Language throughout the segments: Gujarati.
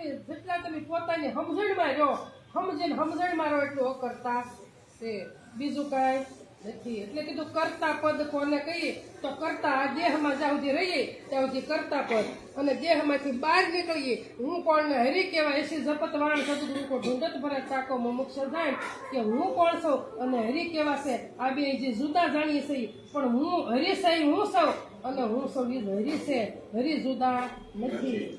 જેટલા તમે પોતાની સમજણમાં રહો, સમજણમાં રહો એટલું કરતા છે, બીજું કાંઈ નથી. એટલે કીધું કરતા પદ કોને કહીએ તો કરતા આ દેહમાં જ્યાં સુધી રહીએ ત્યાં સુધી કરતા પદ, અને દેહમાંથી બહાર નીકળીએ હું કોણને હરી કહેવાય એસી જપત વાણ સદગુરુ કો ઢૂંઢત ભરે ચાકો મુમુક્ષ જાણ કે હું કોણ છું અને હરી કેવાશે. આ બે જે જુદા જાણીએ છીએ પણ હું હરી સહી હું સૌ અને હું સૌ એ હરી છે, હરી જુદા નથી.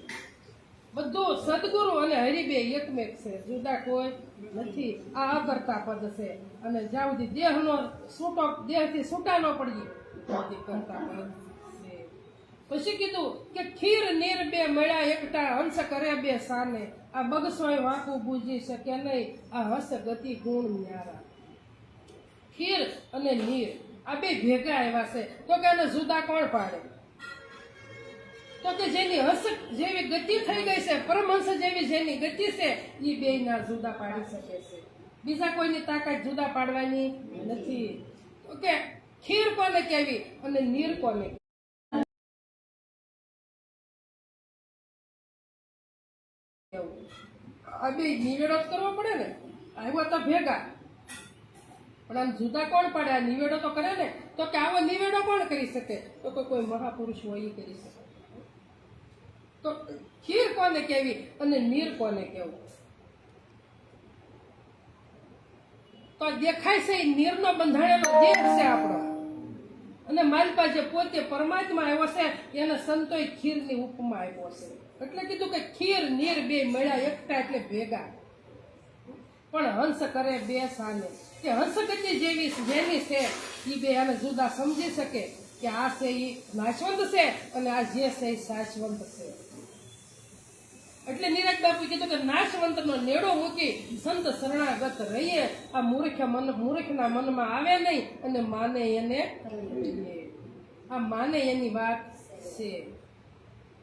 બધું સદગુરુ અને હરિ બે એકમેક છે, જુદા કોઈ નથી. આ અકર્તા પદ છે અને જ્યાં સુધી દેહનો છૂટો દેહથી છૂટા ન પડીએ ત્યાં સુધી કરતા પદ છે. પછી કીધું કે ખીર નીર બે મળ્યા એકટા હંસ કરે બે સાને આ બગસોય વાંકું બૂજી શકે નહીં આ હસ ગતિ ગુણ ન્યારા. ખીર અને નીર આ બે ભેગા આવ્યા છે તો કે આને જુદા કોણ પાડે? તો કે જેની હસ જેવી ગતિ થઈ ગઈ છે, પરમહંસ જેવી જેની ગતિ છે એ બે ના જુદા પાડી શકે છે, બીજા કોઈની તાકાત જુદા પાડવાની નથી. તો કે ખીર કોને કહેવી અને નીર કોને આ બે નિવેડો કરવો પડે ને. આવ્યો તો ભેગા પણ આમ જુદા કોણ પાડે? આ નિવેડો તો કરે ને. તો કે આવો નિવેડો કોણ કરી શકે? તો કે કોઈ મહાપુરુષ હોય એ કરી શકે. તો ખીર કોને કહેવી અને નીર કોને કહેવું? તો દેખાય છે એ નીરનો બંધાણેલો દેહ છે આપણો, અને માલપા જે પોતે પરમાત્મા આવ્યો છે એને સંતોય ખીરની ઉપમા આવ્યો છે. એટલે કીધું કે ખીર નીર બે મળ્યા એકટા એટલે ભેગા. પણ હંસ કરે બે સાને કે હંસ ગતિ જેવી જેની છે એ બે આને જુદા સમજી શકે કે આ છે એ નાશવંત છે અને આ જે છે એ શાશ્વંત છે. એટલે નિરાજ બાપુ કીધું કે નાશવંત નો નેડો મૂકી સંત શરણાગત રહીએ. આ મૂર્ખના મનમાં આવે નહીં અને માને એને આ માને એની વાત છે.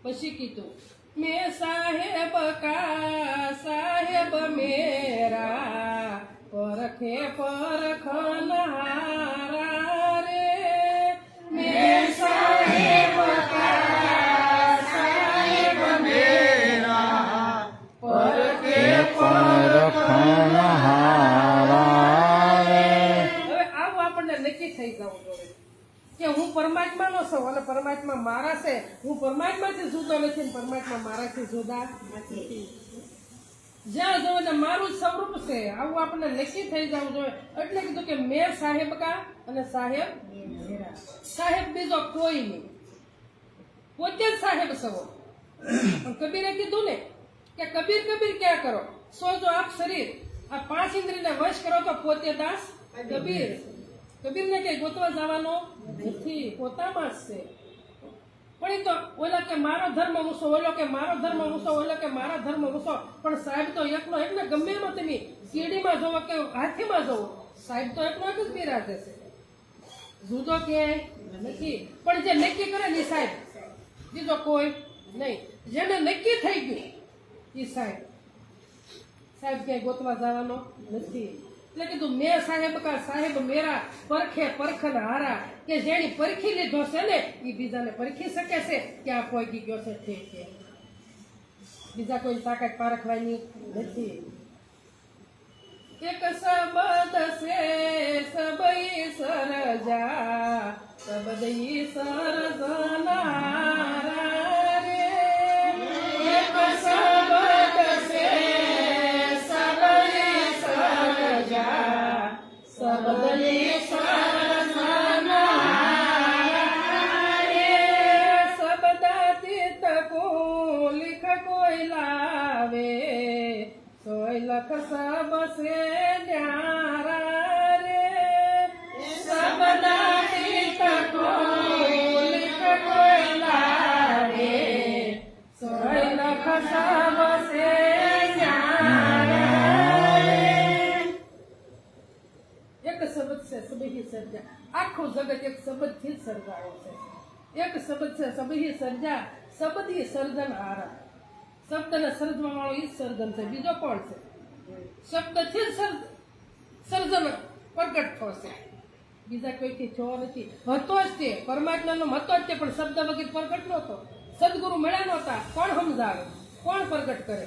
પછી કીધું મેં સાહેબ કા સાહેબ મેરા પરખે પરખનહારા રે. મેં સાહેબ કા કે હું પરમાત્મા નો છું અને પરમાત્મા મારા છે. હું પરમાત્માથી જુદો નથી, પરમાત્મા મારાથી જુદા નથી. જ્યાં જોવે ને મારું જ સ્વરૂપ છે, આવું આપણને નક્કી થઈ જવું જોઈએ. એટલે કીધું કે મેં સાહેબ કા અને સાહેબ મેરા. સાહેબ બીજો કોઈ નહીં, પોતે જ સાહેબ છો. કબીરે કીધું ને કે કબીર કબીર ક્યાં કરો સો જો આપ શરીર આ પાંચ ઇન્દ્રિયને વશ કરો તો પોતે દાસ કબીર. કબીરને કઈ ગોતવા જવાનો નથી, પોતામાં જ છે. પણ એ તો ઓલા કે મારો ધર્મ ઊંચો, ઓલો કે મારો ધર્મ ઊંચો, ઓલો કે મારા ધર્મ ઊંચો. પણ સાહેબ તો એકનો એક ને. ગમે એમાં તમે સીડીમાં જોવો કે હાથીમાં જોવો, સાહેબ તો એકનો એક જ બિરાજે છે, જુદો ક્યાંય નથી. પણ જે નક્કી કરે ને સાહેબ, બીજો કોઈ નહીં. જેને નક્કી થઈ ગયું એ સાહેબ ક્યાંય ગોતવા જવાનો નથી. એટલે કીધું મેં સાહેબ કા સાહેબ મેરા પરખે પરખન હારા કે જેની પરખી લીધો છે ને એ બીજાને પરખી શકે છે કે આ પહોંચી ગયો છે ઠીક છે, બીજા કોઈ તાકાત પારખવાની નથી. એક શબ્દ છે સબઈ સરજા સબદઈ સરજનારા રે. એક શબ્દ છે સબઈ સરજા સબદઈ સરજનારા રે. શબ્દાતીત કો લિખ કોઈ લાવે સોય લખ સબ સે ન્યારા રે. શબ્દાતીત કો લિખ કોઈ લાવે સોય લખ સબ સે ન્યારા રે. એક શબ્દ છે સબહી સર્જા. આખું જગત એક શબ્દથી જ સર્જાયો છે. એક શબ્દ છે સબહી સર્જા શબ્દી સર્જન હારા. શબ્દને સર્જવા વાળો એ જ સર્જન છે, બીજો કોણ છે? શબ્દથી જ સર્જન પ્રગટ થશે, બીજા કોઈથી થયો નથી. હતો જ તે પરમાત્માનો હતો જ તે, પણ શબ્દ વગર પ્રગટ નહોતો. સદગુરુ મળ્યા નહોતા, કોણ સમજાવે? કોણ પ્રગટ કરે?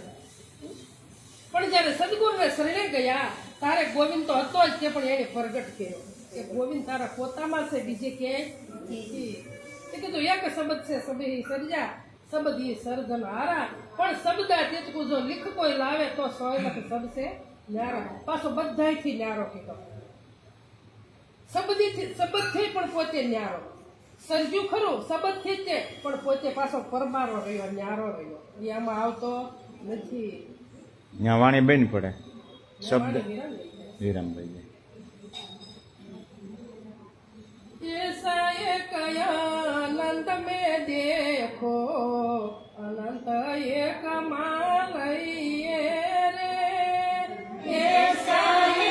પણ જ્યારે સદગુરુને શરણે ગયા તારે ગોવિંદ તો હતો જ તે પણ એને પ્રગટ કર્યો કે ગોવિંદ તારા પોતામાં છે, બીજે ક્યાંય નથી. એ કીધું એક શબ્દ છે સબે સર્જા શબ્દ ઈ સર્જન હારા, પણ શબ્દા તેજકુ જો લીખ કોઈ લાવે તો સોયલખ શબ્દ છે ન્યારો. પાછો બધાયથી ન્યારો કીધો. શબ્દથી પણ પોતે ન્યારો. સર્જુ ખરું શબ્દથી જ તે, પણ પોતે પાછો પરમારો રહ્યો, ન્યારો રહ્યો. એ આમાં આવતો નથી. ત્યાં વાણી બેન પડે શબ્દ વિરામભાઈ ऐसा एक आनंद में देखो अनंत एक मालइए रे, ऐसा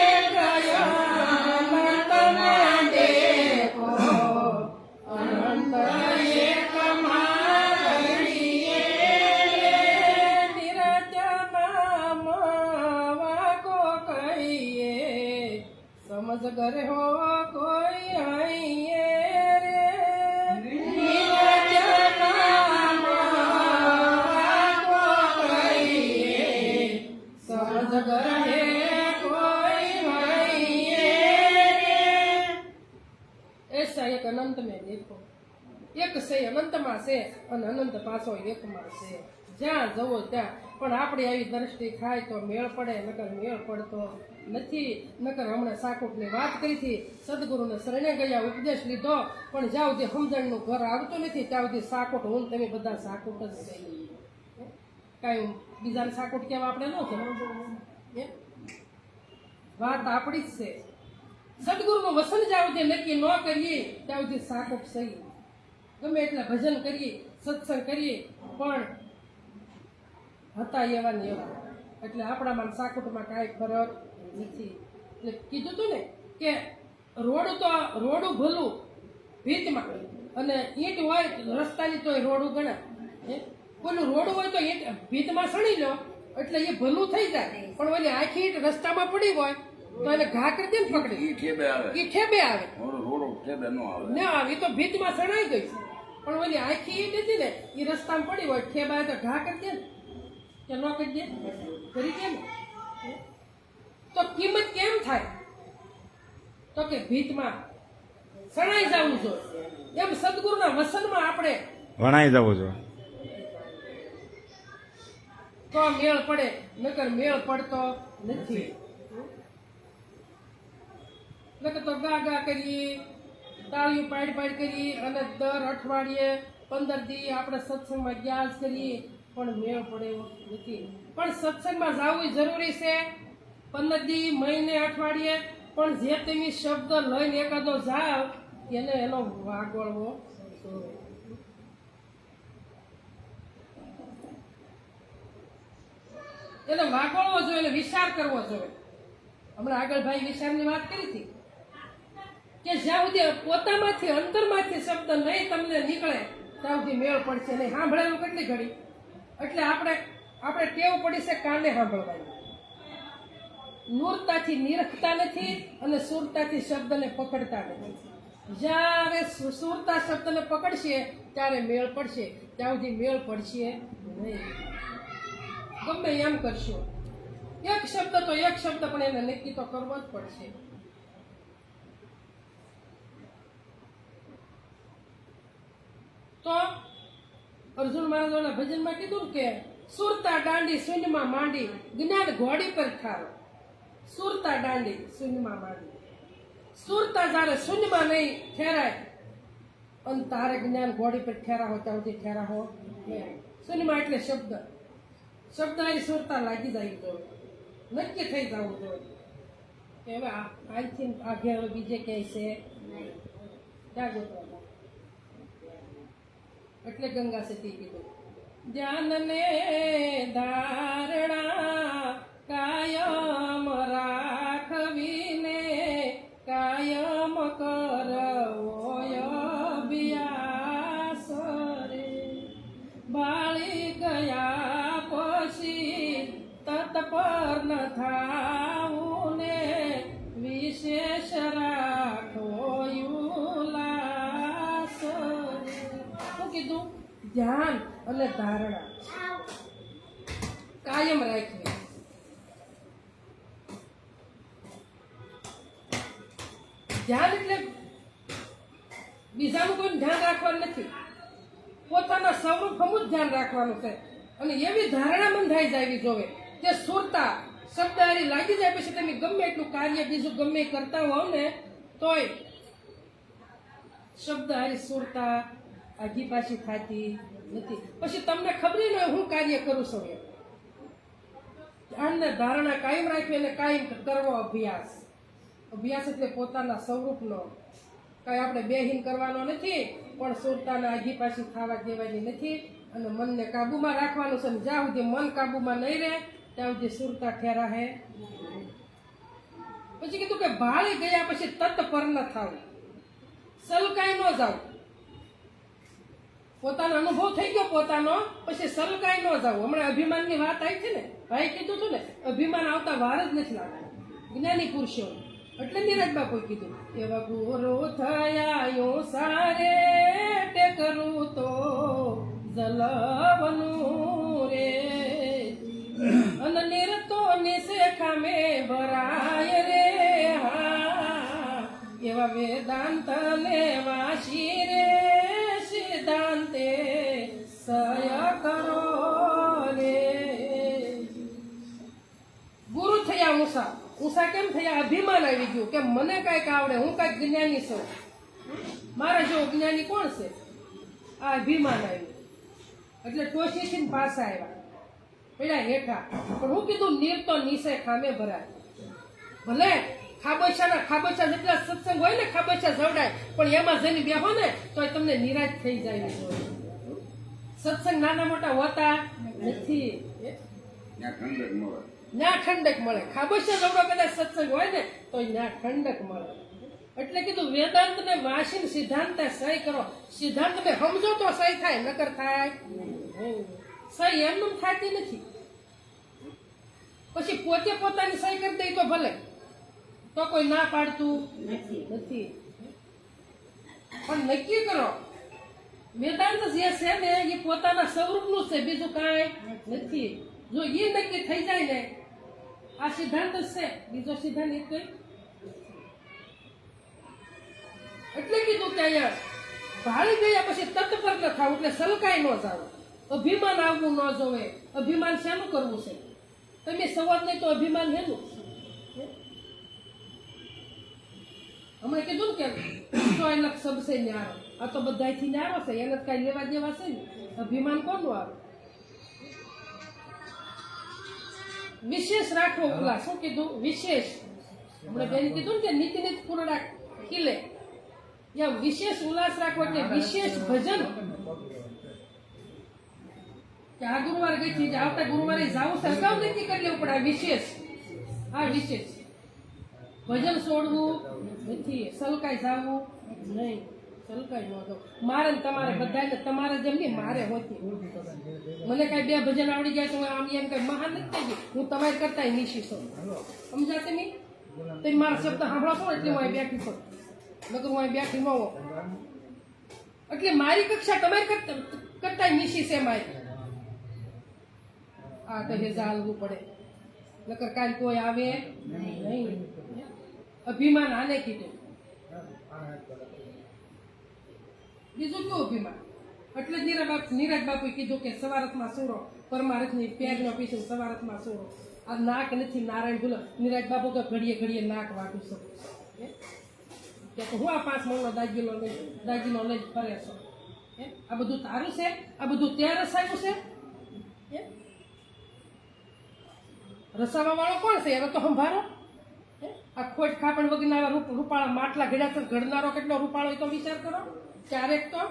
एक आनंद में देखो अनंत एक मालइए रे, निरंजन मावा को कहिए समझ गए हो कोई आइए रे, निरंजन मावा को कहिए समझ गए कोई आइए रे. ऐसा एक अनंत में देखो, એક છે અનંતમાં છે અને અનંત પાછો એકમાં છે. જ્યાં જવો ત્યાં. પણ આપણી આવી દ્રષ્ટિ થાય તો મેળ પડે, નકર મેળ પડતો નથી. નકર હમણાં સાકુટની વાત કરી હતી, સદગુરુને શરણે ગયા, ઉપદેશ લીધો, પણ જ્યાં સુધી સમજણનું ઘર આવતું નથી ત્યાં સુધી સાકુટ હું તમે બધા સાકુટ જ છે. કાંઈ બીજાને સાકુટ કહેવા આપણે ન જવું. વાત આપણી જ છે. સદગુરુનું વસન જ્યાં સુધી નક્કી ન કરીએ ત્યાં સુધી સાકુટ સહી. ગમે એટલા ભજન કરીએ, સત્સંગ કરીએ, પણ હતા એવા ને એવા. એટલે આપણામાં સાકુટમાં કાંઈ ફરક નથી. એટલે કીધું હતું ને કે રોડું ભલું ભીતમાં, અને ઈંટ હોય રસ્તાની તોય રોડું ગણાય. કોઈનું રોડું હોય તો ઈંટ ભીતમાં સણી લો એટલે એ ભલું થઈ જાય. પણ ઓલી આખી ઈંટ રસ્તામાં પડી હોય તો એને ઘા કરી દે ને પકડી, ઈ ઠેબે આવે ન આવે. એ તો ભીતમાં સણાઈ ગઈ છે. પણ ઓલી આખી ઈંટ હતી ને એ રસ્તામાં પડી હોય, ઠેબા તો ઘા કરી દે ને કે ન કરી દે, કરી દે ને. તો કિંમત કેમ થાય? તો કે ભીતમાં સણાઈ જવું જોઈએ. એમ સદગુરુના વસનમાં આપણે વણાઈ જવું જોઈએ તો મેળ પડે, નકર મેળ પડતો નથી. નકર તો ગા ગા કરી, તાળીઓ પાડ કરી અને દર અઠવાડિયે 15 દી આપણે સત્સંગમાં ગયા જ કરીએ, પણ મેળ પડે એવો નથી. પણ સત્સંગમાં જવું જરૂરી છે, 15 દી, મહિને, અઠવાડિયે. પણ જે તમે શબ્દ લઈને એકાદો જાવ એને એનો વાગોળવો જોઈએ. એને વાગોળવો જોઈએ, એને વિચાર કરવો જોઈએ. હમણાં આગળ ભાઈ વિચારની વાત કરી હતી કે જ્યાં સુધી પોતામાંથી અંતરમાંથી શબ્દ નહીં તમને નીકળે ત્યાં સુધી મેળ પડશે નહીં. સાંભળેલું કેટલી ઘડી. એટલે આપણે ટેવ પડી છે કાને સાંભળવાની. નૂરતાથી નિરખતા નથી અને સુરતાથી શબ્દને પકડતા નથી. જ્યારે સુરતા શબ્દને પકડશે ત્યારે મેળ પડશે, ત્યાં સુધી મેળ પડશે નહીં. ગમે એમ કરશો, એક શબ્દ તો એક શબ્દ પણ એને નક્કી તો કરવો જ પડશે. તો અર્જુન મહારાજોના ભજનમાં કીધું કે સુરતા દાંડી શૂન્યમાં માંડી, જ્ઞાન ઘોડી પર ઠારો. સુરતા દાંડી શૂન્યમાં માંડી. સુરતા જ્યારે શૂન્યમાં નહીં ઠેરાય અને તારે જ્ઞાન ઘોડી પર ઠેરાવો ત્યાં સુધી ઠેરાવો. શૂન્યમાં એટલે શબ્દ એ સુરતા લાગી જાય જોઈએ, નક્કી થઈ જવું જોઈએ કે હવે આજથી આગળ બીજે ક્યાંય છે ત્યાં ગોતવા. એટલે ગંગા સતી કીધું, ધ્યાનને ધારણા કાયમ રાખવીને કાયમ કરવો અભ્યાસ રે. બાળી ગયા પછી તત્પર ન થાવું ને વિશેષ રાખો ઉલ્લાસ રે. શું કીધું? ધ્યાન અને ધારણા. કાયમ રાખવી. ધ્યાન એટલે બીજાનું કોઈ ધ્યાન રાખવાનું નથી, પોતાના સ્વરૂપ હમું જ ધ્યાન રાખવાનું છે. અને એવી ધારણા બંધાઈ જાય જોવે કે સુરતા શબ્દ હારી લાગી જાય પછી તમે ગમે એટલું કાર્ય બીજું ગમે એ કરતા હોવ ને તોય શબ્દ હારી સુરતા આઘી પાછી થતી નથી. પછી તમને ખબર ન હોય હું કાર્ય કરું છું એમ. ધ્યાનને ધારણા કાયમ રાખવી અને કાયમ કરવો અભ્યાસ. અભ્યાસ એટલે પોતાના સ્વરૂપનો, કાંઈ આપણે બેહીન કરવાનો નથી, પણ સુરતાને આઘી પાછી ખાવા દેવાની નથી. અને મનને કાબુમાં રાખવાનું છે. જ્યાં સુધી મન કાબુમાં નહીં રહે ત્યાં સુધી સુરતા ઠેરા હે. પછી કીધું કે ભાળી ગયા પછી તત્પર ન થવું, સલકાઈ ન જાવ. પોતાનો અનુભવ થઈ ગયો પોતાનો, પછી સલકાઈ ન જાવ. હમણાં અભિમાનની વાત આવી છે ને, ભાઈ કીધું હતું ને, અભિમાન આવતા વાર જ નથી લાગતું જ્ઞાની પુરુષો. એટલે નિરાજ બાપુએ કીધું એવા ગુરુ થયા યો સારે તે કરું તો જલવનું રે અને નિરતો નિશે ખામે ભરાય રે. હા એવા વેદાંત ને વાસી રે સિદ્ધાંતે સય કરો રે. ગુરુ થયા ઊંસા. ઊંસા કેમ થયા? અભિમાન આવી ગયું કે મને કાંઈક આવડે, હું કાંઈક જ્ઞાની છું. મારા જેવો જ્ઞાની કોણ છે? આ અભિમાન આવ્યું એટલે ટોશીથી પાછા આવ્યા, પેલા હેઠા. પણ હું કીધું નીરતો નીસે ખામે ભરાય. ભલે ખાબોચાના ખાબોચા જેટલા સત્સંગ હોય ને ખાબોચા જવડાય, પણ એમાં જઈને બેહો ને તો તમને નિરાશ થઈ જાય. સત્સંગ નાના મોટા હોતા નથી, ના ઠંડક મળે. ખાબોચા જવડો કદાચ સત્સંગ હોય ને તો ના ઠંડક મળે. એટલે કીધું વેદાંત ને વાંચીને સિદ્ધાંત સહી કરો. સિદ્ધાંત ને સમજો તો સહી થાય, નકર થાય સહી એમનું થતી નથી. પછી પોતે પોતાની સહી કરી દે તો ભલે, તો કોઈ ના પાડતું નથી. પણ નક્કી કરો વેદાંત જે છે ને એ પોતાના સ્વરૂપનું છે, બીજું કાંઈ નથી. જો એ નક્કી થઈ જાય ને આ સિદ્ધાંત જ છે, બીજો સિદ્ધાંત એક કઈ. એટલે કીધું કે અહીંયા ભાળી ગયા પછી તત્પર ન થવું, એટલે સલકાઈ ન જાવ. અભિમાન આવવું ન જોવે. અભિમાન શાનું કરવું છે? તમે સવાદ નહીં તો અભિમાન હેનું. હમણાં કીધું ને કે તો એના સબસે ન્યારો, આ તો બધાથી ન્યારો છે, એને કઈ લેવા દેવા છે ને. અભિમાન કોનું આવે? વિશેષ રાખવો. ઓલા શું કીધું? વિશેષ. હમણાં બેન કીધું ને કે નીતિ નીતિ પૂર્ણ ખીલે, યા વિશેષ ઉલ્લાસ રાખવો એટલે વિશેષ ભજન. કે આ ગુરુવારે ગઈ છે, આવતા ગુરુવારે જવું છે, અગાઉ નક્કી કરી લેવું પડે. આ વિશેષ, આ વિશેષ ભજન છોડવું નથી, સલકાઈ જવું નહીં. સલકાઈ ન જવું. મારે ને તમારે બધાને તમારે જેમ નહીં, મારે હોતી. મને કઈ બે ભજન આવડી ગયા તો આમ એમ કઈ મહાન નથી થઈ ગઈ. હું તમારી કરતા નીચી છું, સમજાતે નહીં? તમે મારા શબ્દ સાંભળો છો એટલે હું અહીં બેઠી છું, નકર હું અહીં બેઠી ન હોઉં. એટલે મારી કક્ષા તમારી કરતા નીચી છે મારી. આ કહે ચાલવું પડે, નકર કાલ કોઈ આવે નહીં. અભિમાન આને કીધું. બીજું કયું અભિમાન? એટલે નિરાજ બાપુએ કીધું કે સવારતમાં સુરો પરમારથની પેગનો પીછું સવારતમાં સુરો. આ નાક નથી નારાયણ ભૂલો. નિરાજ બાપુ તો ઘડીએ ઘડીએ નાક વાટું છું કે હું આ 5 મણનો દાગીનો લઈ ફરે છો. આ બધું તારું છે? આ બધું ત્યાં રસાયું છે? રસાવા વાળો કોણ છે? એનો તો સંભારો. આ ખોટ ખાપણ વગરના રૂપાળા માટલા ઘડ્યા ઘડનારો કેટલો રૂપાળો એ તો વિચાર કરો. ક્યારેક તો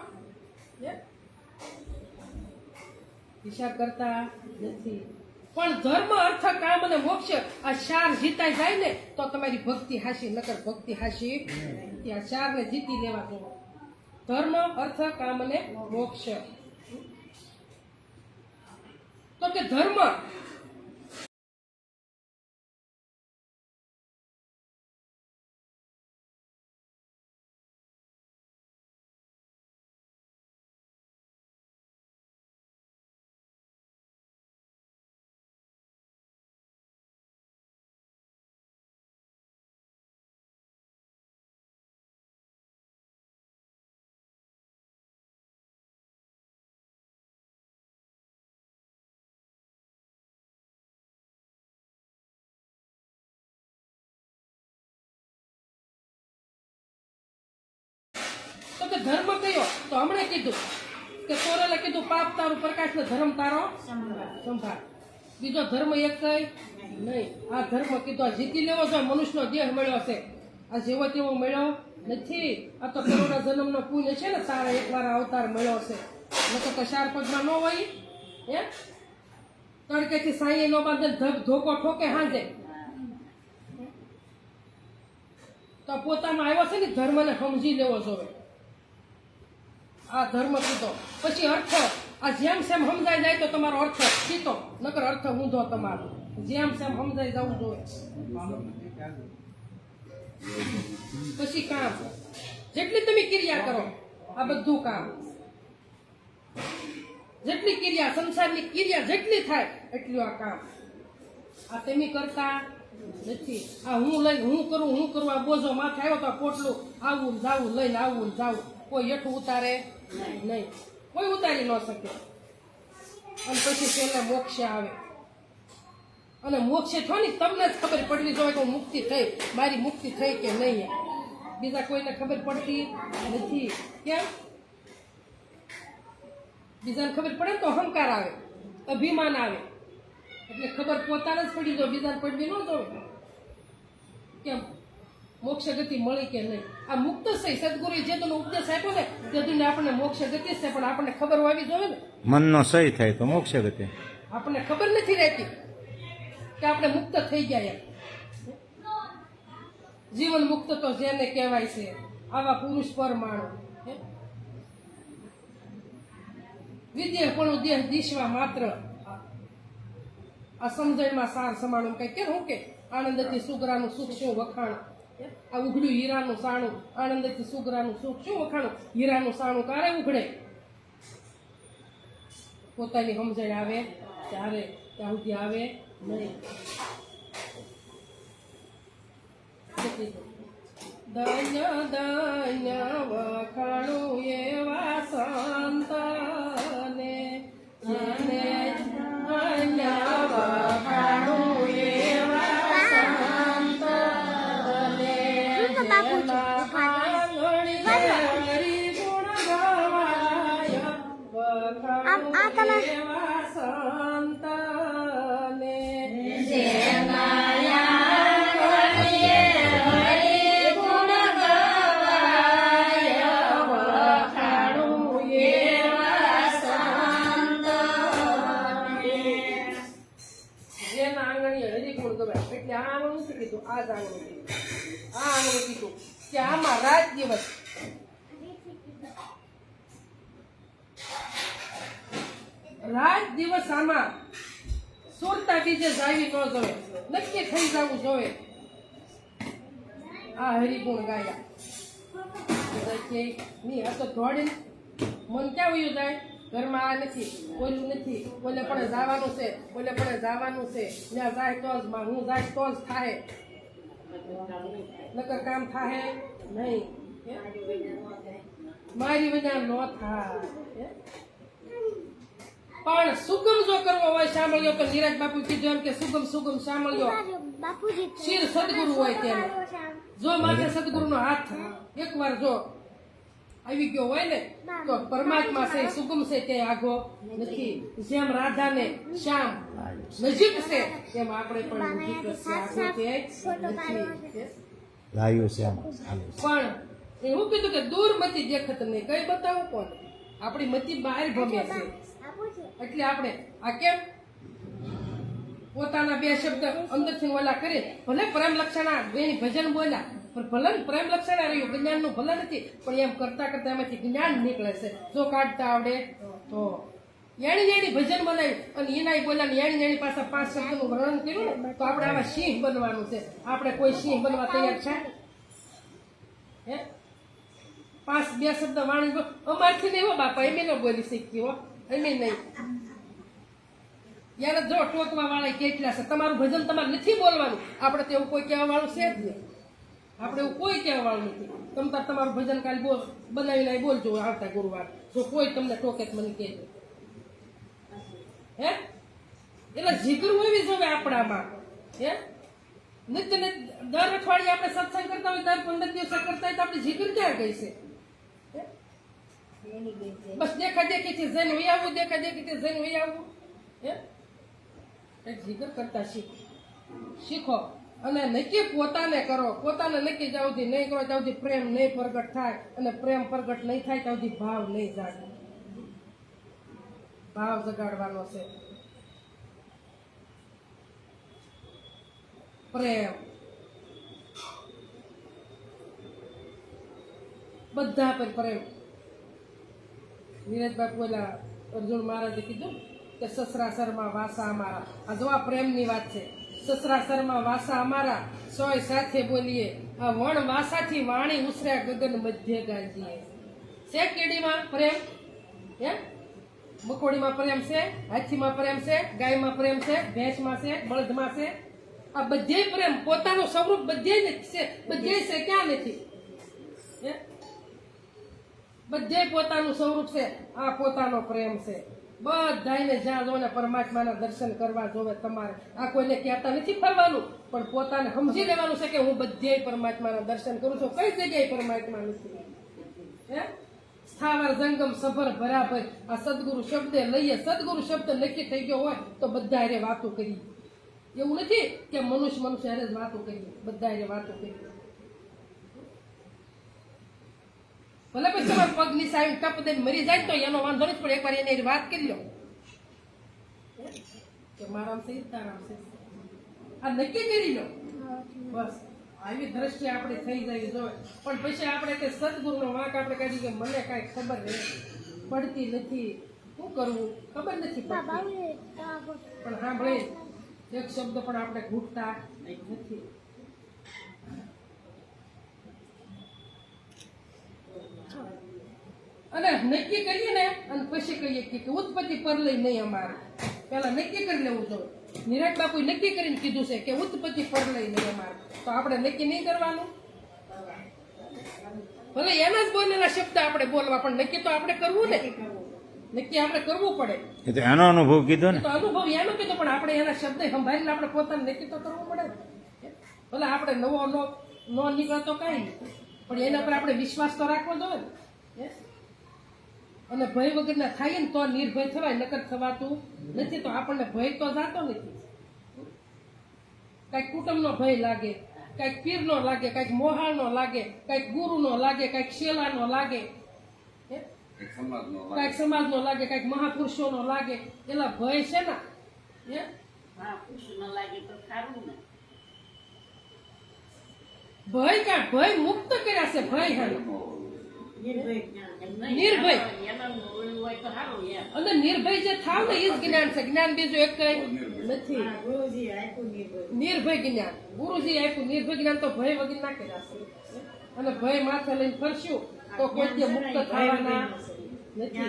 વિચાર કરતા નથી. પણ ધર્મ, અર્થ, કામ અને મોક્ષ આ 4 જીતાઈ જાય ને તો તમારી ભક્તિ હાશી, નકર ભક્તિ હાશી. આ 4 ને જીતી લેવા દો. ધર્મ, અર્થ, કામ અને મોક્ષ. તો કે ધર્મ કે ધર્મ કયો, તો હમણાં કીધું કે તોરેલે કીધું પાપ તારું પ્રકાશ ને ધર્મ તારો સંભાળ. બીજો ધર્મ એક કઈ નહીં. આ ધર્મ કીધો જીતી લેવો જોઈએ. મનુષ્યનો દેહ મળ્યો છે, આ જેવો તેવો મળ્યો નથી. આ તો કરોડો જન્મનો પુણ્ય છે ને, તારા એકવાર અવતાર મળ્યો છે. નકર તો 4 પગમાં ન હોય. હે તડકેથી સાંયે નો બાંધે ધોકો ઠોકે હાંજે. તો પોતામાં આવ્યો છે ને ધર્મને સમજી લેવો જોઈએ. આ ધર્મ કીધો. પછી અર્થ, આ જેમ સેમ સમજાઈ જાય તો તમારો અર્થ કીધો, નકર અર્થ ઊંધો તમારો. જેમ સેમ સમજાઈ જવું જોઈએ. પછી કામ, જેટલી તમે ક્રિયા કરો, આ બધું કામ. જેટલી ક્રિયા, સંસારની ક્રિયા જેટલી થાય એટલું આ કામ. આ તમે કરતા નથી. આ હું લઈને હું કરું આ બોજો માથે આવ્યો તો આ પોટલું આવું જાવું લઈને આવું જાવું. કોઈ હેઠું ઉતારે નહીં, કોઈ ઉતારી ન શકે. અને પછી છેલ્લે મોક્ષ આવે. અને મોક્ષે છો ને તમને જ ખબર પડવી જોઈએ કે મુક્તિ થઈ, મારી મુક્તિ થઈ કે નહીં. બીજા કોઈને ખબર પડતી નથી. કેમ? બીજાને ખબર પડે તો અહંકાર આવે, અભિમાન આવે. એટલે ખબર પોતાને જ પડી જો, બીજાને પડવી ન જોઈએ. કેમ? મોક્ષ ગતિ મળી કે નહીં. આ મુક્ત થઈ સદગુરુએ જે તને ઉપદેશ આપ્યો ને તે તમને આપણને મોક્ષ ગતિ છે, પણ આપણને ખબર હોવી જોઈએ ને. મનનો સહી થાય તો મોક્ષ ગતિ. આપણને ખબર નથી રહેતી કે આપણે મુક્ત થઈ ગયા એમ. જીવન મુક્ત તો જેને કહેવાય છે, આવા પુરુષ પરમાણુ. વિદ્યા દેહ દિશવા માત્ર. આ સમજણમાં સાર સમાણું કઈ કે હું કે આનંદથી સુગરાનું સુખ શું વખાણ. આ ઉઘડ્યું હીરાનું સાણું, આનંદથી સુગરાનું સુખ શું વખાણું. હીરાનું સાણું ક્યારે ઉઘડે? પોતાની સમજણ આવે ત્યારે, ત્યાં સુધી આવે નહીં. ધન્ય ધન્ય વખાણું એવા સંતને, જેને ધન્ય વખાણું એવા સંતને, જેના આંગણી હરિ ગુણ ગવાય. વખાણું એવા સંતને, જેના એટલે આ આંગણું નથી કીધું, આ જ આંગણું કીધું. આ આંગણું કીધું કે આમાં રાત દિવસ આમાં સુરતા બીજે જાવી ન જોવે, નક્કી થઈ જવું જોવે. આ હરિગુણ ગાયા નહીં. આ તો દોડીને મન ક્યાં વયું જાય? ઘરમાં આ નથી, ઓલું નથી, ઓલે પણ જવાનું છે, ઓલે પણ જવાનું છે. ત્યાં જાય તો જ હું જાય તો જ થાય, નકર કામ થાય નહીં. મારી વજ્યા ન થાય. પણ સુગમ જો કરવો હોય સાંભળ્યો તો નિરાજ બાપુ કીધું એમ કે સુગમ સાંભળ્યો શિર સદગુરુ હોય તેને. જો માથે સદગુરુ નો હાથ એકવાર જો આવી ગયો હોય ને તો પરમાત્મા છે સુગમ છે તે આઘો નથી. જેમ રાધાને શ્યામ નજીક છે તેમ આપણે પણ નજીક છે, આઘો તે નથી. પણ એવું કીધું કે દૂર મતી દેખત નહીં. કઈ બતાવું કોને? આપણી મતી બહાર ભમે છે. એટલે આપણે આ કેમ પોતાના બે શબ્દ અંદરથી ઓલા કરે, ભલે પ્રેમ લક્ષણા બેની ભજન બોલ્યા પણ ભલે પ્રેમ લક્ષણા રહ્યું, જ્ઞાન નું ભલે નથી, પણ એમ કરતા કરતા એમાંથી જ્ઞાન નીકળે છે. જો કાઢતા આવડે તો એની ભજન બનાવ્યું અને એના બોલ્યા ને એની પાસે 5 શબ્દનું વર્ણન કર્યું ને તો આપણે આવા સિંહ બનવાનું છે. આપણે કોઈ સિંહ બનવા તૈયાર છે? હે 5 શબ્દ વાણી અમારથી નહીં હો બાપા, એમ ન બોલી શીખી હો, એમ નહીં. યાર જો ટોકવા વાળા કેટલા છે. તમારું ભજન તમારે નથી બોલવાનું, આપણે તો એવું કોઈ કહેવા વાળું છે જ નહીં. આપણે એવું કોઈ કહેવા વાળું નથી. તમે તાર તમારું ભજન કાલે બનાવીને બોલજો આવતા ગુરુવાર. જો કોઈ તમને ટોકે મને કહેજો. હે એટલે જીગર હોવી જોઈએ આપણામાં. હે નિત્ય દર અઠવાડિયે આપણે સત્સંગ કરતા હોય, દર 15 દિવસે કરતા હોય તો આપણે જીગર ક્યાં ગઈ છે? બસ દેખાદેખીથી જઈને વહી આવવું, દેખાદેખીથી જઈને વહી આવવું. હે એક જીગર કરતા શીખો અને નક્કી પોતાને કરો. પોતાને નક્કી જ્યાં સુધી નહીં કરો ત્યાં સુધી પ્રેમ નહીં પ્રગટ થાય, અને પ્રેમ પ્રગટ નહીં થાય ત્યાં સુધી ભાવ નહીં જાગે. ભાવ જગાડવાનો છે. પ્રેમ બધા પર પ્રેમ. નીરજભાઈ બોલા અર્જુન મહારાજે કીધું કે સસરાસરમાં વાસા અમારા. આ જો આ પ્રેમની વાત છે. સસરાસરમાં વાસા અમારા, સોય સાથે બોલીએ. આ વણ વાસાથી વાણી ઉસર્યા ગગન મધ્ય ગાજીએ. છે કીડીમાં પ્રેમ, હે મકોડીમાં પ્રેમ છે, હાથીમાં પ્રેમ છે, ગાયમાં પ્રેમ છે, ભેંસમાં છે, બળદમાં છે. આ બધે પ્રેમ પોતાનું સ્વરૂપ બધે છે. બધે છે, ક્યાં નથી? હે બધે પોતાનું સ્વરૂપ છે. આ પોતાનો પ્રેમ છે. બધાને જ્યાં જો ને પરમાત્માના દર્શન કરવા જોવે તમારે. આ કોઈને કહેતા નથી ફરવાનું, પણ પોતાને સમજી લેવાનું છે કે હું બધે પરમાત્માના દર્શન કરું છું. કઈ જગ્યાએ પરમાત્મા નથી? હે સ્થાવર જંગમ સભર બરાબર. આ સદગુરુ શબ્દે લઈએ. સદગુરુ શબ્દ નક્કી થઈ ગયો હોય તો બધા હારે વાતો કરી. એવું નથી કે મનુષ્ય હારે જ વાતો કરી. બધા હારે વાતો કરી. ભલે પછી તમારે પગ નીચે આવીને ટપ દઈને મરી જાય તો એનો વાંધો નથી, પણ એકવાર એની વાત કરી લો કે મારામ છે તારામ છે. આ નક્કી કરી લો. બસ આવી દ્રષ્ટિ આપણે થઈ જાય જોવે. પણ પછી આપણે કે સદગુરુનો વાંક આપણે કાઢી કે મને કાંઈ ખબર પડતી નથી, શું કરવું ખબર નથી પડતી. પણ હા ભાઈ એક શબ્દ પણ આપણે ઘૂંટતા નથી. અને નક્કી કરીએ ને અને પછી કહીએ કે ઉત્પત્તિ પર લઈ નહીં અમારે. પેલા નક્કી કરી લેવું જોઈએ. નિરાજ બાપુ નક્કી કરીને કીધું છે કે ઉત્પત્તિ પર લઈ નહીં અમારે. તો આપણે નક્કી નહીં કરવાનું. ભલે એના જ બોલેલા શબ્દ આપણે બોલવા, પણ નક્કી તો આપણે કરવું ને. નક્કી આપણે કરવું પડે. એ તો એનો અનુભવ કીધો ને. તો અનુભવ એનો કીધો, પણ આપણે એના શબ્દ સંભાળીને આપણે પોતાને નક્કી તો કરવું પડે. ભલે આપણે નવો નો નીકળતો કઈ નહીં, પણ એના પર આપણે વિશ્વાસ તો રાખવો જોઈએ ને. અને ભય વગરના થાય ને તો નિર્ભય થવાય, નકર થવાતું નથી. તો આપણને ભય તો જાતો નથી. કઈક કુટુંબનો ભય લાગે, કઈક પીરનો લાગે, કઈક મોહાળનો લાગે, કઈક ગુરુનો લાગે, કઈક શેલાનો લાગે, કઈક સમાજનો લાગે, કઈક મહાપુરુષોનો લાગે. એલા ભય છે ને ભય કાંઈ ભય મુક્ત કર્યા છે. ભય નિર્ભય અને નિર્ભય જે થાવ ને એ જ જ્ઞાન છે. જ્ઞાન બીજું એક કઈ નથી. નિર્ભય જ્ઞાન ગુરુજી આપ્યું. નિર્ભય જ્ઞાન તો ભય વગર ના કર્યા છે. અને ભય માથે લઈને ફરશું તો કોઈ મુક્ત થવાના નથી.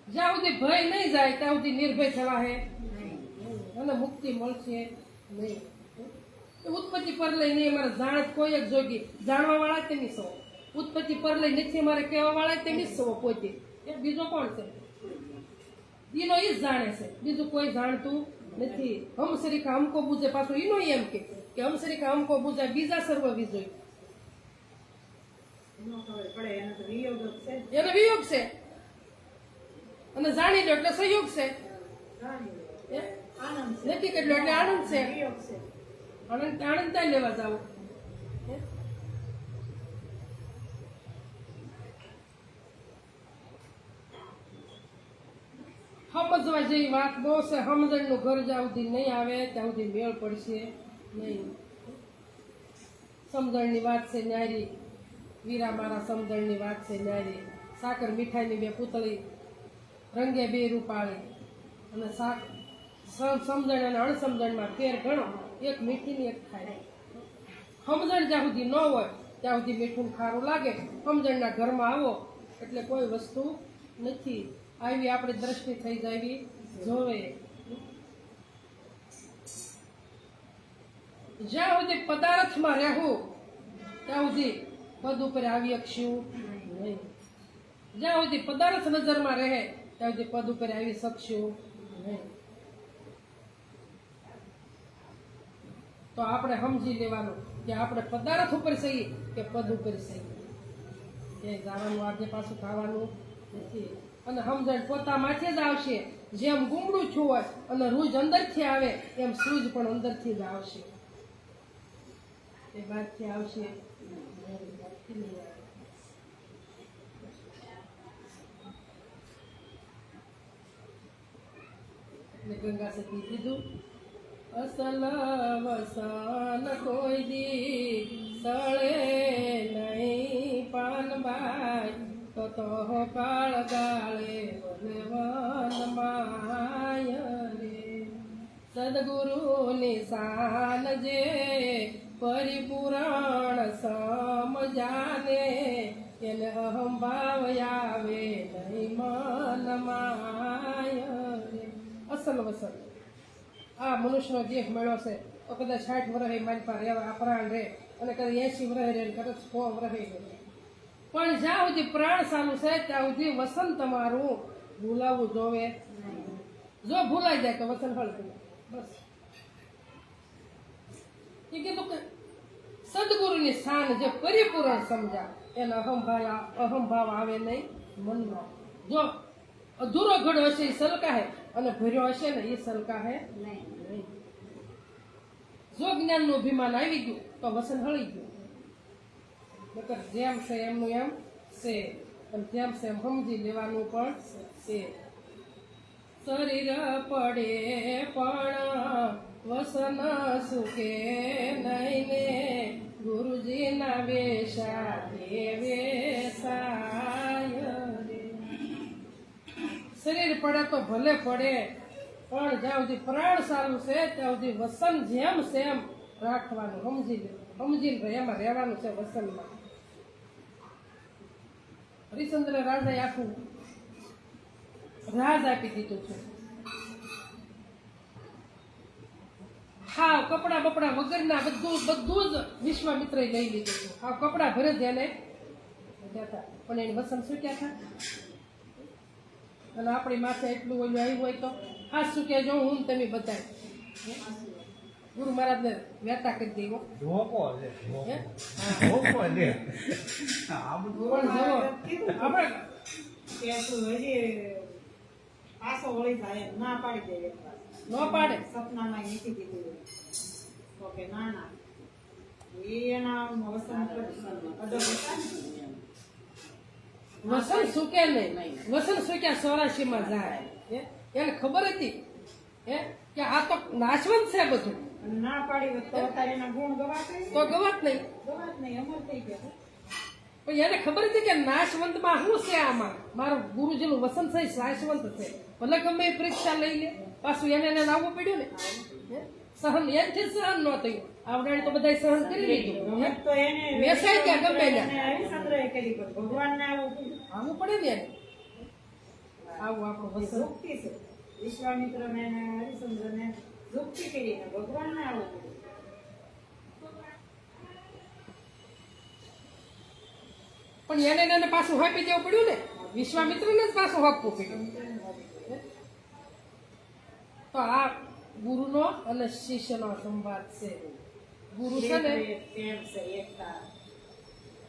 જ્યાં સુધી ભય નહીં જાય ત્યાં સુધી નિર્ભય થવા હે અને મુક્તિ મળશે નહીં. ઉત્પત્તિ પર લઈ નહીં અમારે જાણ કોઈ એક જોગી જાણવા વાળા તેની સૌ. ઉત્પત્તિ પર લઈ નથી અમારે કહેવા વાળા તેની સૌ પોતે. બીજો કોણ છે? એનો એ જ જાણે છે, બીજું કોઈ જાણતું નથી. હમ સરીખા હમકો બુજે. પાછું એનો એમ કે હમ સરીખા હમકો બુજે. બીજા સર્વ વિજોય. એનો વિયોગ છે અને જાણી લો એટલે સહયોગ છે. નથી કેટલો એટલે આનંદ છે. આનંદ ત્યાં લેવા જાવ. સમજવા જેવી વાત બહુ છે. સમજણનું ઘર જ્યાં સુધી નહીં આવે ત્યાં સુધી મેળ પડશે નહીં. સમજણની વાત છે ન્યારી. વીરા મારા સમજણની વાત છે ન્યારી. સાકર મીઠાઈની બે પૂતળી રંગે બે રૂપાળી. અને સમજણ અને અણસમજણમાં ફેર ઘણો. એક મીઠી ની એક ખાય. સમજણ જ્યાં સુધી ન હોય ત્યાં સુધી મીઠું ખારું લાગે. સમજણના ઘરમાં આવો એટલે કોઈ વસ્તુ નથી. આવી આપણી દ્રષ્ટિ થઈ જાય જોવે. જ્યાં સુધી પદાર્થમાં રહેવું ત્યાં સુધી પદ ઉપર આવી શકશું નહીં. જ્યાં સુધી પદાર્થ નજરમાં રહે ત્યાં સુધી પદ ઉપર આવી શકશું નહીં. તો આપણે સમજી લેવાનું કે આપણે પદાર્થ ઉપર સહી કે પદ ઉપર સહી. ક્યાંય જવાનું આજે પાછું ખાવાનું નથી. અને સમજણ પોતામાંથી જ આવશે. જેમ ગુમડું છું હોય અને રૂજ અંદરથી આવે એમ સૂજ પણ અંદરથી જ આવશે. એ બહારથી આવશે બહારથી નહીં આવે. એટલે ગંગા સતી કીધું અસલ વસન કોઈ દી સળે નહીં પાનબાઈ તો કાળ ગાળે વન માય રે. સદગુરુની શાન જે પરિપૂરણ સમજાને એને અહંભાવ આવે નહીં મન માય રે. અસલ વસન આ મનુષ્યનો દેહ મળ્યો છે તો કદાચ 60 વર્ષ મારી પાસે રહેવા આ પ્રાણ રહે અને કદાચ 80 વર્ષ રહે કદાચ 100 વર્ષ રહે. પણ જ્યાં સુધી પ્રાણ ચાલુ છે ત્યાં સુધી વસન તમારું ભૂલાવવું જોવે. જો ભૂલાઈ જાય તો વસન હળ કરે. બસ એ કીધું કે સદગુરુની શાન જે પરિપૂર્ણ સમજા એને અહંભાવ આવે નહીં મનમાં. જો અધૂરો ઘડો હશે એ સલકાહે અને ભર્યો હશે ને એ સલકાહે નહીં. જો જ્ઞાનનું અભિમાન આવી ગયું તો વસન હળી ગયું. નકર જેમ છે એમનું એમ છે અને જેમ છે એમ સમજી લેવાનું પણ છે. શરીર પડે પણ વસન સુકે નહીં ને ગુરુજીના વેશા વેસાય રે. શરીર પડે તો ભલે પડે પણ જ્યાં સુધી પ્રાણ સારું છે ત્યાં સુધી વસન જેમ છે એમ રાખવાનું. સમજીને એમાં રહેવાનું છે વસનમાં. હરિશ્ચંદ્ર રાજાએ આખું રાજ આપી દીધું છે. હાવ કપડા બપડા વગરના બધું જ વિશ્વામિત્રએ લઈ લીધું હતું. હાવ કપડા ભરે જ એને હતા પણ એને વસન સુક્યા હતા. અને આપણી માથે એટલું ઓલું આવ્યું હોય તો હાથ સુક્યા જો હું તમે બધા ગુરુ મહારાજને વ્યતા કરી દેવો. ન પાડે સપનામાં નીકળી દીધું ઓકે ના ના એના વસન સુકે નહીં. વસન સુક્યા 84 માં જાય. એને ખબર હતી કે આ તો નાશવંત છે બધું. ના પાડી તો અત્યારે એના ગુણ ગવાશે તો ગવાત નહીં. ગવાત નહીં અમર થઈ ગયા. પણ એને ખબર હતી કે નાશવંતમાં શું છે. આમાં મારું ગુરુજીનું વસન છે નાશવંત છે. ભલે ગમે એ પરીક્ષા લઈ લે પાછું એને આવવું પડ્યું ને. સહન એનથી સહન ન થયું. આવડાને તો બધા સહન કરી લીધું. તો એને વેસાઈ ગયા ગમે એને. હરિશ્ચંદ્રએ કરી ભગવાનને આવવું આવવું પડે ને એને. આવું આપણું વસન. યુક્તિ છે. વિશ્વામિત્રને અને હરિશ્ચંદ્રને યુક્તિ કરીને ભગવાનને આવવું પડ્યું. પણ એને પાછું આપી દેવું પડ્યું ને. વિશ્વામિત્રને જ પાછું આપવું પડ્યું. તો આ ગુરુનો અને શિષ્યનો સંવાદ છે. ગુરુ છે ને પ્રેમ છે એકતા.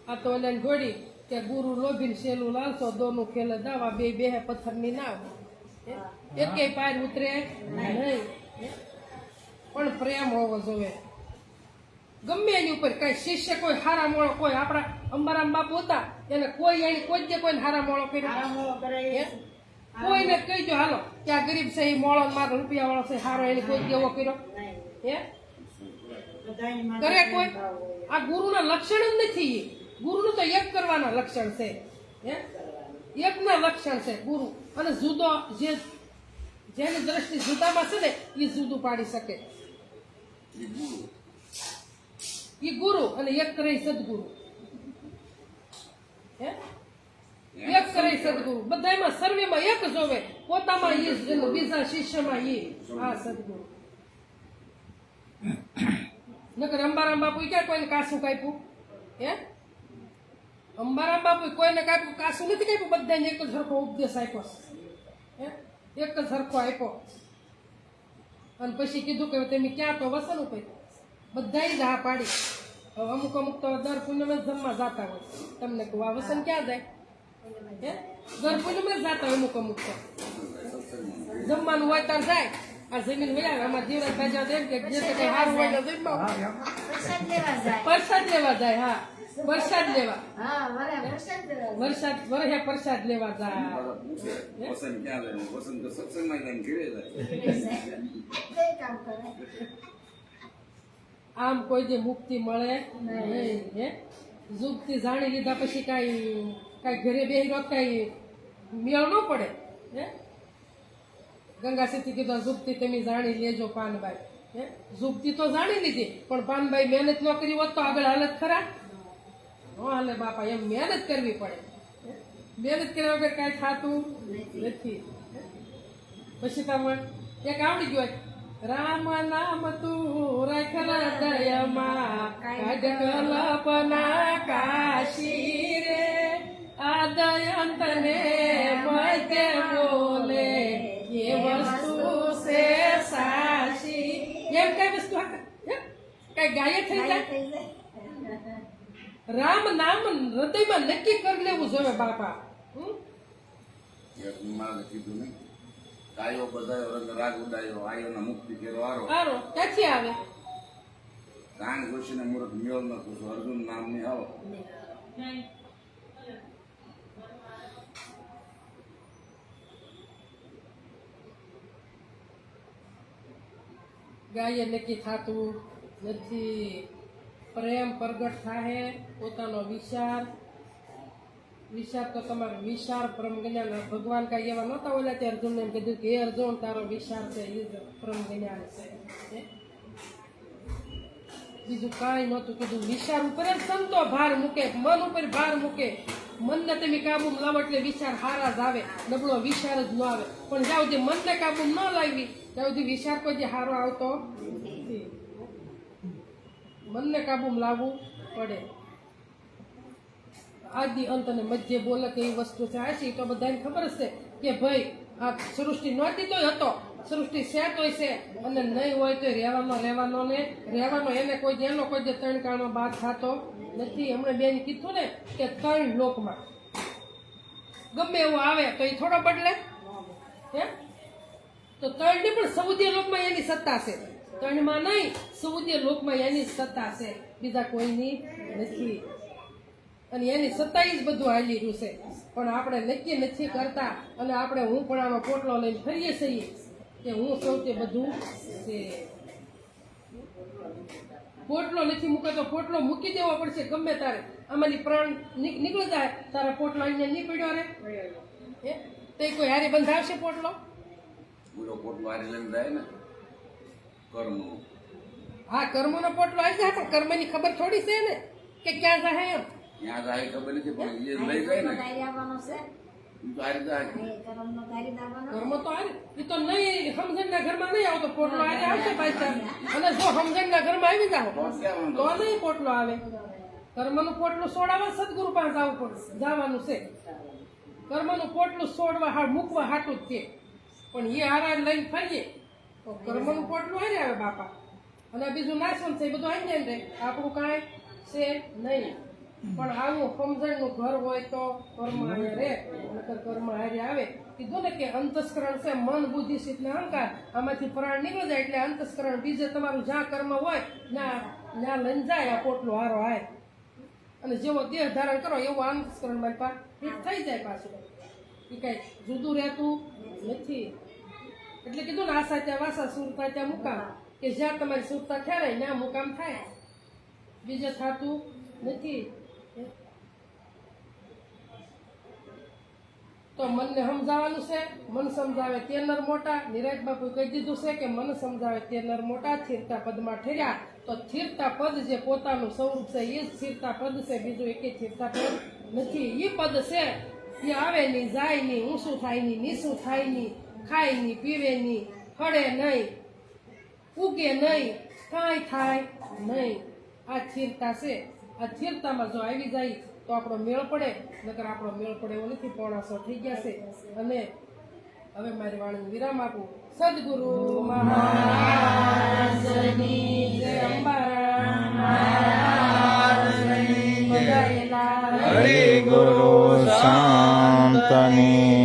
આ તો એને જોડી કે ગુરુ લોભીને સેલું લાલસો દોનું ખેલે દાવા બે પથ્થરની નાવ. એકેય પાર ઉતરે નહીં. પણ પ્રેમ હોવો જોઈએ ગમે એની ઉપર. કઈ શિષ્ય કોઈ હારા મોળો કોઈ આપણા અંબારામ બાપુ હતા એને કોઈ એની કોઈ જ કોઈને હારા મોળો કર્યો. આરામો કરે કોઈને કહી દો હાલો કે આ ગરીબ છે એ મોળો મારો રૂપિયા વાળો છે હારો એને કોઈ કેવો કર્યો હે કરે કોઈ? આ ગુરુના લક્ષણ જ નથી. ગુરુનું તો એક કરવાના લક્ષણ છે. હે એકના લક્ષણ છે ગુરુ. અને જુદો જેની દ્રષ્ટિ જુદામાં છે ને એ જુદું પાડી શકે. એ ગુરુ અને એક કરે સદગુરુ. હે એક કરે સદગુરુ. બધામાં સર્વેમાં એક જોવે. પોતામાં એ બીજા શિષ્યમાં એ આ સદગુરુ. નકર અંબારામ બાપુ ક્યાં કોઈને કાસું કાપ્યું? હે અંબારામ બાપુ કોઈને કાપ્યું કાસું નથી કાપ્યું. બધાને એક જ સરખો ઉપદેશ આપ્યો. હે એક જ સરખો આપ્યો. અને પછી કીધું કે તમે ક્યાં તો વસન ઉપર બધાય જ હા પાડી. હવે અમુક તો દર પૂનમે જ જમવા જતા હોય. તમને કહું આ વસન ક્યાં જાય? હે? દર પૂનમે જ જતા હોય અમુક તો જમવાનું હોય ત્યારે જાય. આ જમીન મળ્યા આમાં જીવરાજ ભાજા દે કે જે કઈ સારું હોય ને જમવા પ્રસાદ લેવા જાય. પ્રસાદ લેવા જાય. હા, પ્રસાદ લેવા હા, પ્રસાદ લેવા જાય. વરહે પ્રસાદ લેવા જાય. વસંત ક્યાં જાય? વસંત તો સત્સંગમાં જઈને ઘરે જાય. તે કામ કરે. આમ કોઈ જે મુક્તિ મળે નહીં. હે? જુગતી જાણી લીધા પછી કાંઈ ઘરે બેહી રહ્યો કાંઈ મેળ ન પડે. હે? ગંગાસીથી કીધું જુગતી તમે જાણી લેજો પાનબાઈ. હે? જુગતી તો જાણી લીધી પણ પાનબાઈ મહેનત ન કરી હોત તો આગળ હાલત ખરા ન હાલે બાપા. એમ મહેનત કરવી પડે. હે? મહેનત કર્યા વગર કાંઈ થતું નથી. પછી તમે એક આવડી ગયો રામ નામ તું રાખ હૃદયમાં કાઢ કલ્પના કાશી રે આદયંત ને મધ્ય બોલે એ વસ્તુ છે સાચી. એમ કઈ વસ્તુ કઈ ગાયબ થઈ જાય? રામ નામ હૃદયમાં નક્કી કરી લેવું જોઈએ બાપા. મારે કીધું નહીં કાયો બધાયો રંગ રાગ ઉડાયો આયોના મુક્તિ કેરો આરો સારો ક્યાંથી આવે? કાન ઘોષીને મુરત મેળ ન પૂછો અર્જુન નામની આવો. ગાયે નક્કી થતું નથી. પ્રેમ પ્રગટ થાય પોતાનો વિચાર તો તમારો વિચાર પરમ જ્ઞાન. ભગવાન કાંઈ એવા નહોતા ઓલા તે અર્જુનને એમ કીધું કે હે અર્જુન તારો વિચાર છે એ જ પરમ જ્ઞાન છે. હે? બીજું કાંઈ નહોતું કીધું. વિચાર ઉપર જ સંતો ભાર મૂકે, મન ઉપર ભાર મૂકે. મનને તમે કાબુમાં લાવો એટલે વિચાર હારા જ આવે, નબળો વિચાર જ ન આવે. પણ જ્યાં સુધી મનને કાબુમાં ન લાવી ત્યાં સુધી વિચાર કોઈ જે હારો આવતો નથી. મનને કાબુમાં લાવવું પડે. આદિ અંત અને મધ્ય બોલે કે એ વસ્તુ છે. આ છે તો બધાને ખબર જ છે કે ભાઈ આ સૃષ્ટિ નહોતી તોય હતો, સૃષ્ટિ છે તોય છે, અને નહીં હોય તો રહેવાનો ને રહેવાનો. એને કોઈ એનો કોઈ જે ત્રણ કાળમાં બાદ થતો નથી. હમણાં બેન કીધું ને કે ત્રણ લોકમાં ગમે એવું આવે તો એ થોડો બદલે. હે? તો ત્રણની પણ સૌદીય લોકમાં એની સત્તા છે. ત્રણમાં નહીં, સૌદીય લોકમાં એની સત્તા છે, બીજા કોઈની નથી. અને એની સત્તા જ બધું હાલી રહ્યું છે. પણ આપણે નક્કી નથી કરતા અને આપણે હું પણ આનો પોટલો લઈને ફરીએ છીએ કે હું સૌથી બધું છે. પોટલો નથી મૂકતો, પોટલો મૂકી દેવો પડશે ગમે તારે. આમાંની પ્રાણ નીકળી જાય તારા પોટલો અહીંયા નહીં પડ્યો રે. હે? તો કોઈ હારે બંધાવશે પોટલો? પૂરો પોટલો હારી લઈને જાય ને કર્મ. હા, કર્મનો પોટલો આવી જાય પણ કર્મની ખબર થોડી છે ને કે ક્યાં જાય. એમ ત્યાં જાય ખબર નથી પણ એ લઈ જાય ને ધારી આવવાનો છે. ઈ તો હારી જાય. કર્મનો ધારી આવવાનો. કર્મ તો હારે એ તો નહીં. સમજણના ઘરમાં નહીં આવતો પોટલો હારે આવશે પાછા. અને જો સમજણના ઘરમાં આવી જાવ તો નહીં પોટલો આવે. કર્મનું પોટલું છોડાવવા સદગુરુ પાસે જવાનું છે. કર્મનું પોટલું છોડવા મૂકવા હાટું જ છે. પણ એ હારા લઈને ફરીએ તો કર્મનું પોટલું હારે આવે બાપા. અને બીજું નાશવંત છે એ બધું આવી જાય ને આપણું કાંઈ છે નહીં. પણ આવું સમજણનું ઘર હોય તો કર્મ હારે રે, નકર કર્મ હારે આવે. કીધું ને કે અંતસ્કરણ છે મન, બુદ્ધિ, ચિત્ત ને અહંકાર. આમાંથી પ્રાણ નીકળી જાય એટલે અંતસ્કરણ બીજે તમારું જ્યાં કર્મ હોય ત્યાં લઈને જાય આ પોટલો હારો હાય. અને જેવો દેહ ધારણ કરો એવું અંતસ્કરણ મારી પાસે થઈ જાય પાછું. એ કઈ જુદું રહેતું નથી. એટલે કીધું ને આશા ત્યાં વાસા, સુરતા ત્યાં મુકામ. કે જ્યાં તમારી સુરતા ઠેરાય ત્યાં મુકામ થાય, બીજે થતું નથી. તો મનને સમજાવવાનું છે. મન સમજાવે તે નર મોટા. નિરાજ બાપુ કહી દીધું છે કે મન સમજાવે તે નર મોટા. સ્થિરતા પદમાં ઠર્યા તો સ્થિરતા પદ જે પોતાનું સ્વરૂપ છે એ જ સ્થિરતા પદ છે. બીજું એકે સ્થિરતા પદ નથી. એ પદ છે એ આવે નહીં, જાય નહીં, ઊંચું થાય નહીં, નીચું થાય નહીં, ખાય નહીં, પીવે નહીં, ફળે નહીં, ઉગે નહીં, કાંઈ થાય નહીં. આ સ્થિરતા છે. આ સ્થિરતામાં જો આવી જાય તો આપણો મેળ પડે, નકર આપણો મેળ પડે એવો નથી. 9:30 થઈ ગયા છે. અને હવે મારી વાણીને વિરામ આપું. સદગુરુ મહારાજની જય અંબારામ. હરિ ગુરુ શાંતની